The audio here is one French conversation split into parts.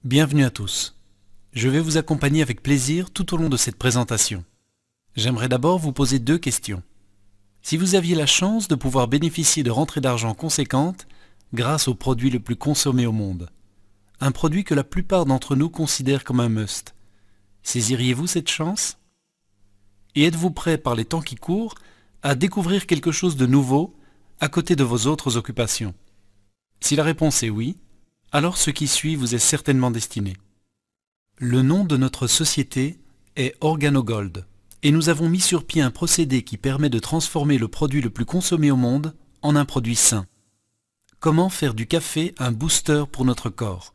Bienvenue à tous. Je vais vous accompagner avec plaisir tout au long de cette présentation. J'aimerais d'abord vous poser deux questions. Si vous aviez la chance de pouvoir bénéficier de rentrées d'argent conséquentes grâce au produit le plus consommé au monde, un produit que la plupart d'entre nous considèrent comme un must, saisiriez-vous cette chance? Et êtes-vous prêt par les temps qui courent à découvrir quelque chose de nouveau à côté de vos autres occupations? Si la réponse est oui, alors ce qui suit vous est certainement destiné. Le nom de notre société est OrganoGold et nous avons mis sur pied un procédé qui permet de transformer le produit le plus consommé au monde en un produit sain. Comment faire du café un booster pour notre corps?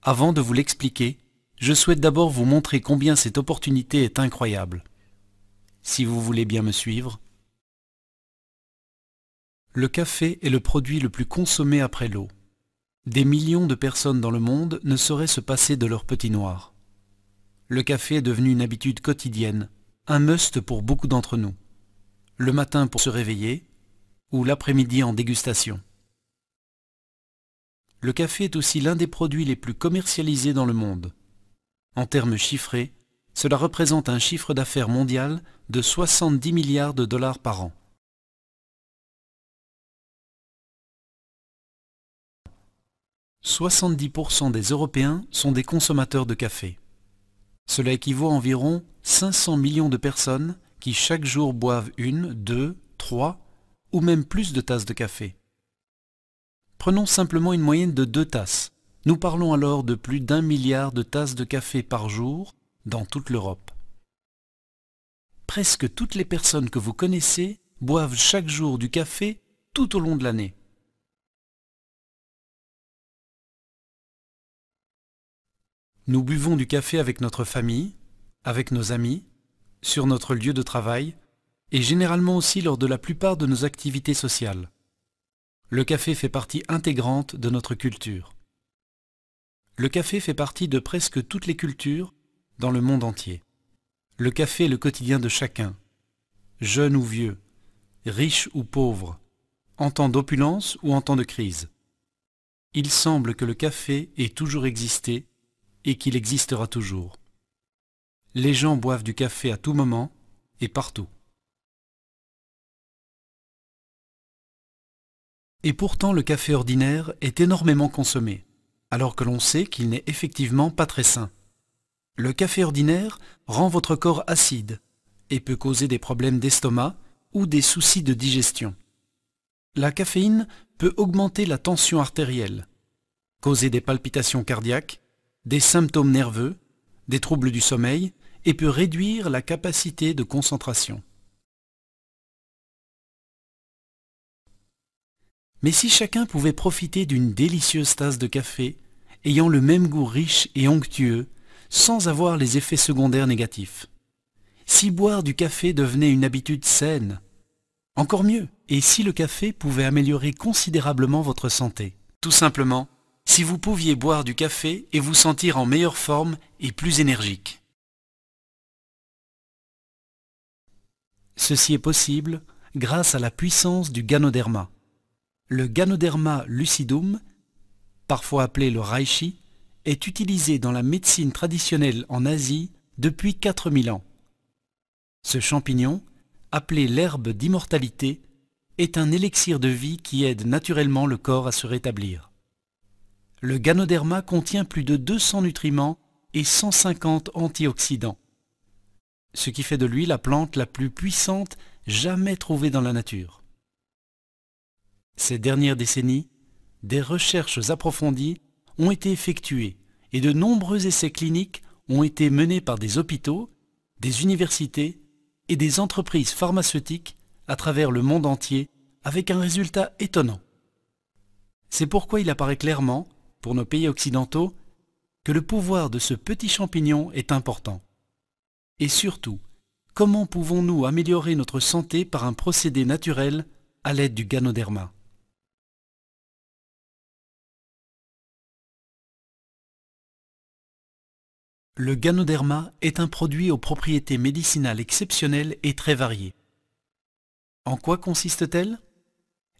Avant de vous l'expliquer, je souhaite d'abord vous montrer combien cette opportunité est incroyable. Si vous voulez bien me suivre. Le café est le produit le plus consommé après l'eau. Des millions de personnes dans le monde ne sauraient se passer de leur petit noir. Le café est devenu une habitude quotidienne, un must pour beaucoup d'entre nous. Le matin pour se réveiller ou l'après-midi en dégustation. Le café est aussi l'un des produits les plus commercialisés dans le monde. En termes chiffrés, cela représente un chiffre d'affaires mondial de 70 milliards de dollars par an. 70% des Européens sont des consommateurs de café. Cela équivaut à environ 500 millions de personnes qui chaque jour boivent 1, 2, 3 ou même plus de tasses de café. Prenons simplement une moyenne de 2 tasses. Nous parlons alors de plus d'1 milliard de tasses de café par jour dans toute l'Europe. Presque toutes les personnes que vous connaissez boivent chaque jour du café tout au long de l'année. Nous buvons du café avec notre famille, avec nos amis, sur notre lieu de travail et généralement aussi lors de la plupart de nos activités sociales. Le café fait partie intégrante de notre culture. Le café fait partie de presque toutes les cultures dans le monde entier. Le café est le quotidien de chacun, jeune ou vieux, riche ou pauvre, en temps d'opulence ou en temps de crise. Il semble que le café ait toujours existé et qu'il existera toujours. Les gens boivent du café à tout moment et partout. Et pourtant le café ordinaire est énormément consommé, alors que l'on sait qu'il n'est effectivement pas très sain. Le café ordinaire rend votre corps acide et peut causer des problèmes d'estomac ou des soucis de digestion. La caféine peut augmenter la tension artérielle, causer des palpitations cardiaques, des symptômes nerveux, des troubles du sommeil et peut réduire la capacité de concentration. Mais si chacun pouvait profiter d'une délicieuse tasse de café, ayant le même goût riche et onctueux, sans avoir les effets secondaires négatifs. Si boire du café devenait une habitude saine, encore mieux, et si le café pouvait améliorer considérablement votre santé. Tout simplement, si vous pouviez boire du café et vous sentir en meilleure forme et plus énergique. Ceci est possible grâce à la puissance du Ganoderma. Le Ganoderma lucidum, parfois appelé le reishi, est utilisé dans la médecine traditionnelle en Asie depuis 4000 ans. Ce champignon, appelé l'herbe d'immortalité, est un élixir de vie qui aide naturellement le corps à se rétablir. Le Ganoderma contient plus de 200 nutriments et 150 antioxydants, ce qui fait de lui la plante la plus puissante jamais trouvée dans la nature. Ces dernières décennies, des recherches approfondies ont été effectuées et de nombreux essais cliniques ont été menés par des hôpitaux, des universités et des entreprises pharmaceutiques à travers le monde entier avec un résultat étonnant. C'est pourquoi il apparaît clairement, pour nos pays occidentaux, que le pouvoir de ce petit champignon est important. Et surtout, comment pouvons-nous améliorer notre santé par un procédé naturel à l'aide du Ganoderma? Le Ganoderma est un produit aux propriétés médicinales exceptionnelles et très variées. En quoi consiste-t-elle?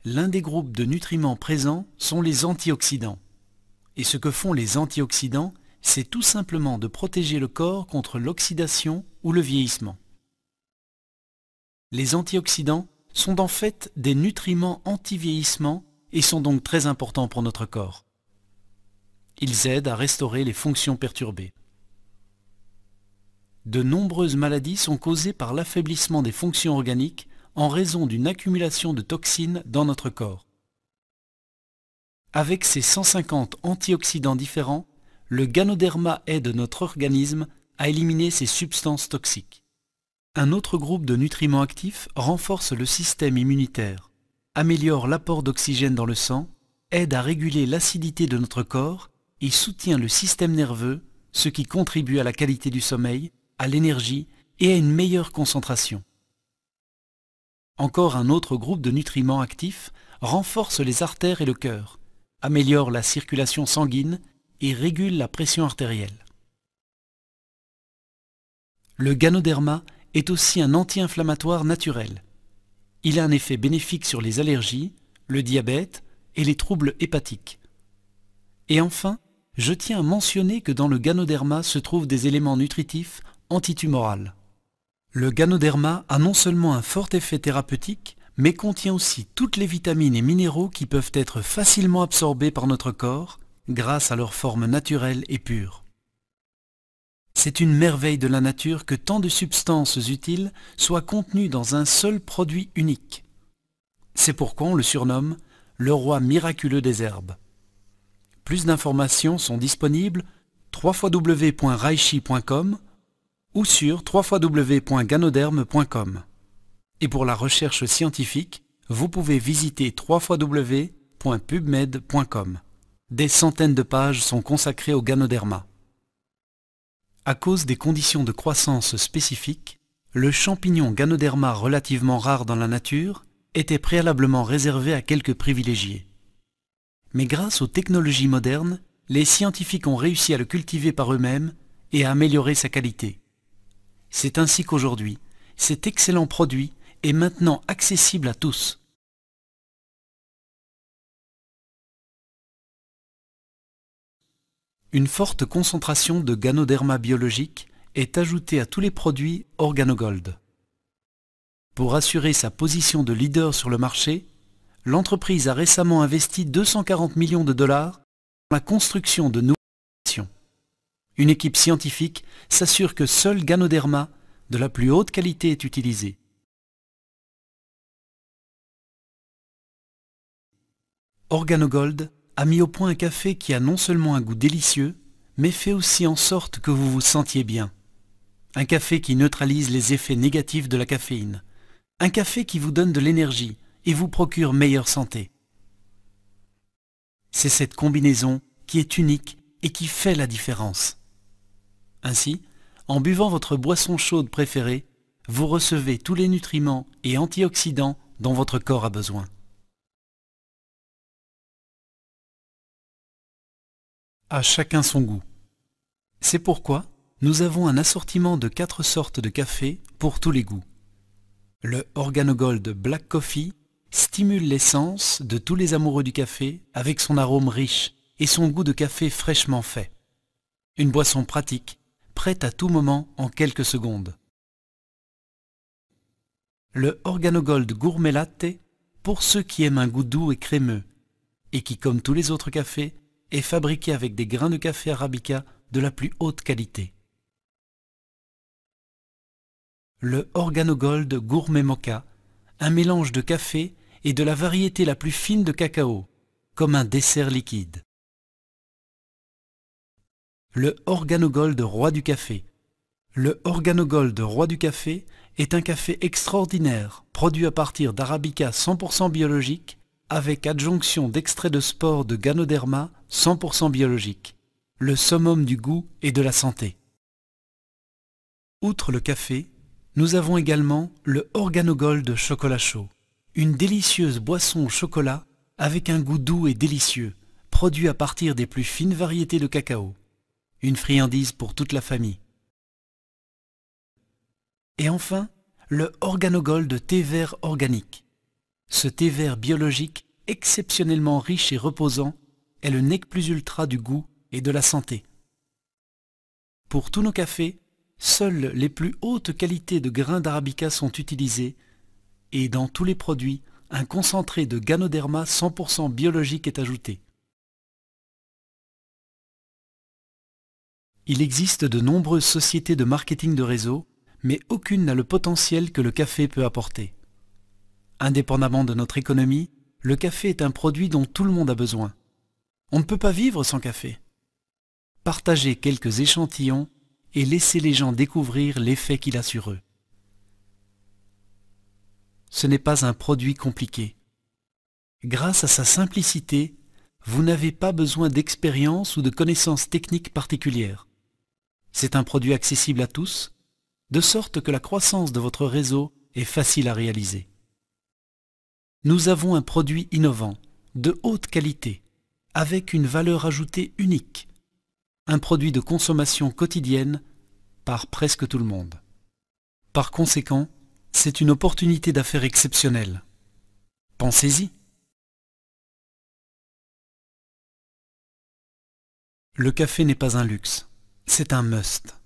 L'un des groupes de nutriments présents sont les antioxydants. Et ce que font les antioxydants, c'est tout simplement de protéger le corps contre l'oxydation ou le vieillissement. Les antioxydants sont en fait des nutriments anti-vieillissement et sont donc très importants pour notre corps. Ils aident à restaurer les fonctions perturbées. De nombreuses maladies sont causées par l'affaiblissement des fonctions organiques en raison d'une accumulation de toxines dans notre corps. Avec ses 150 antioxydants différents, le Ganoderma aide notre organisme à éliminer ces substances toxiques. Un autre groupe de nutriments actifs renforce le système immunitaire, améliore l'apport d'oxygène dans le sang, aide à réguler l'acidité de notre corps et soutient le système nerveux, ce qui contribue à la qualité du sommeil, à l'énergie et à une meilleure concentration. Encore un autre groupe de nutriments actifs renforce les artères et le cœur, améliore la circulation sanguine et régule la pression artérielle. Le Ganoderma est aussi un anti-inflammatoire naturel. Il a un effet bénéfique sur les allergies, le diabète et les troubles hépatiques. Et enfin, je tiens à mentionner que dans le Ganoderma se trouvent des éléments nutritifs antitumoraux. Le Ganoderma a non seulement un fort effet thérapeutique, mais contient aussi toutes les vitamines et minéraux qui peuvent être facilement absorbés par notre corps grâce à leur forme naturelle et pure. C'est une merveille de la nature que tant de substances utiles soient contenues dans un seul produit unique. C'est pourquoi on le surnomme le roi miraculeux des herbes. Plus d'informations sont disponibles www.reishi.com ou sur www.ganoderm.com. Et pour la recherche scientifique, vous pouvez visiter www.pubmed.com. Des centaines de pages sont consacrées au Ganoderma. À cause des conditions de croissance spécifiques, le champignon Ganoderma relativement rare dans la nature était préalablement réservé à quelques privilégiés. Mais grâce aux technologies modernes, les scientifiques ont réussi à le cultiver par eux-mêmes et à améliorer sa qualité. C'est ainsi qu'aujourd'hui, cet excellent produit est maintenant accessible à tous. Une forte concentration de Ganoderma biologique est ajoutée à tous les produits Organogold. Pour assurer sa position de leader sur le marché, l'entreprise a récemment investi 240 millions de dollars dans la construction de nouvelles stations. Une équipe scientifique s'assure que seul Ganoderma de la plus haute qualité est utilisé. Organogold a mis au point un café qui a non seulement un goût délicieux, mais fait aussi en sorte que vous vous sentiez bien. Un café qui neutralise les effets négatifs de la caféine. Un café qui vous donne de l'énergie et vous procure meilleure santé. C'est cette combinaison qui est unique et qui fait la différence. Ainsi, en buvant votre boisson chaude préférée, vous recevez tous les nutriments et antioxydants dont votre corps a besoin. À chacun son goût. C'est pourquoi nous avons un assortiment de 4 sortes de café pour tous les goûts. Le Organogold Black Coffee stimule l'essence de tous les amoureux du café avec son arôme riche et son goût de café fraîchement fait. Une boisson pratique, prête à tout moment en quelques secondes. Le Organogold Gourmet Latte pour ceux qui aiment un goût doux et crémeux et qui, comme tous les autres cafés, est fabriqué avec des grains de café arabica de la plus haute qualité. Le Organogold Gourmet Mocha, un mélange de café et de la variété la plus fine de cacao, comme un dessert liquide. Le Organogold Roi du Café. Le Organogold Roi du Café est un café extraordinaire, produit à partir d'arabica 100% biologique, avec adjonction d'extrait de spores de Ganoderma 100% biologique, le summum du goût et de la santé. Outre le café, nous avons également le Organogold Chocolat Chaud, une délicieuse boisson au chocolat avec un goût doux et délicieux, produit à partir des plus fines variétés de cacao, une friandise pour toute la famille. Et enfin, le Organogold Thé vert organique. Ce thé vert biologique, exceptionnellement riche et reposant, est le nec plus ultra du goût et de la santé. Pour tous nos cafés, seules les plus hautes qualités de grains d'arabica sont utilisées et dans tous les produits, un concentré de Ganoderma 100% biologique est ajouté. Il existe de nombreuses sociétés de marketing de réseau, mais aucune n'a le potentiel que le café peut apporter. Indépendamment de notre économie, le café est un produit dont tout le monde a besoin. On ne peut pas vivre sans café. Partagez quelques échantillons et laissez les gens découvrir l'effet qu'il a sur eux. Ce n'est pas un produit compliqué. Grâce à sa simplicité, vous n'avez pas besoin d'expérience ou de connaissances techniques particulières. C'est un produit accessible à tous, de sorte que la croissance de votre réseau est facile à réaliser. Nous avons un produit innovant, de haute qualité, avec une valeur ajoutée unique. Un produit de consommation quotidienne par presque tout le monde. Par conséquent, c'est une opportunité d'affaires exceptionnelle. Pensez-y. Le café n'est pas un luxe, c'est un must.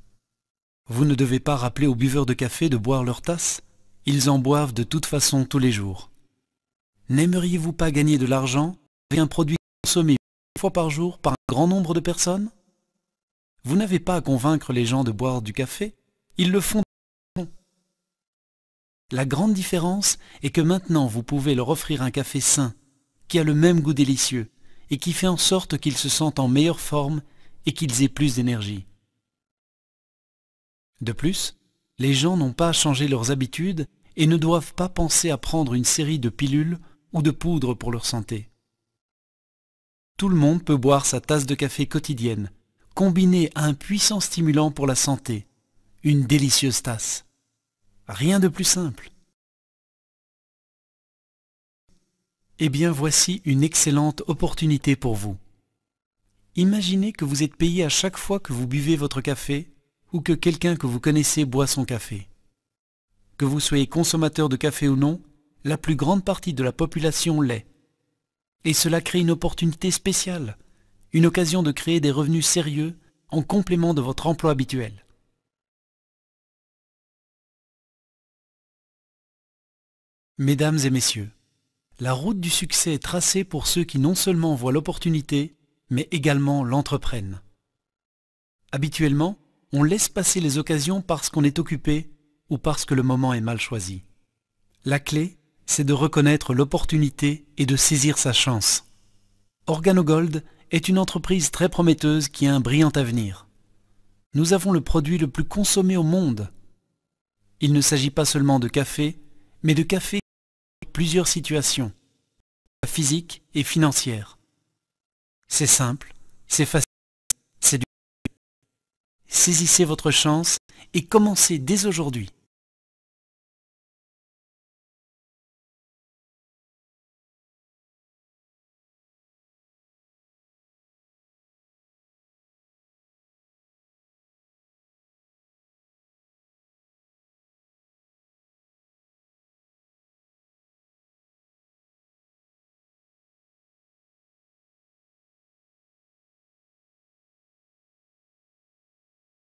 Vous ne devez pas rappeler aux buveurs de café de boire leur tasse, ils en boivent de toute façon tous les jours. N'aimeriez-vous pas gagner de l'argent avec un produit consommé une fois par jour par un grand nombre de personnes? Vous n'avez pas à convaincre les gens de boire du café, ils le font. La grande différence est que maintenant vous pouvez leur offrir un café sain, qui a le même goût délicieux, et qui fait en sorte qu'ils se sentent en meilleure forme et qu'ils aient plus d'énergie. De plus, les gens n'ont pas à changer leurs habitudes et ne doivent pas penser à prendre une série de pilules ou de poudres pour leur santé. Tout le monde peut boire sa tasse de café quotidienne, combinée à un puissant stimulant pour la santé, une délicieuse tasse. Rien de plus simple. Eh bien, voici une excellente opportunité pour vous. Imaginez que vous êtes payé à chaque fois que vous buvez votre café ou que quelqu'un que vous connaissez boit son café. Que vous soyez consommateur de café ou non, la plus grande partie de la population l'est. Et cela crée une opportunité spéciale, une occasion de créer des revenus sérieux en complément de votre emploi habituel. Mesdames et messieurs, la route du succès est tracée pour ceux qui non seulement voient l'opportunité, mais également l'entreprennent. Habituellement, on laisse passer les occasions parce qu'on est occupé ou parce que le moment est mal choisi. La clé, c'est de reconnaître l'opportunité et de saisir sa chance. Organogold est une entreprise très prometteuse qui a un brillant avenir. Nous avons le produit le plus consommé au monde. Il ne s'agit pas seulement de café, mais de café dans plusieurs situations, physiques et financières. C'est simple, c'est facile, c'est du... Saisissez votre chance et commencez dès aujourd'hui.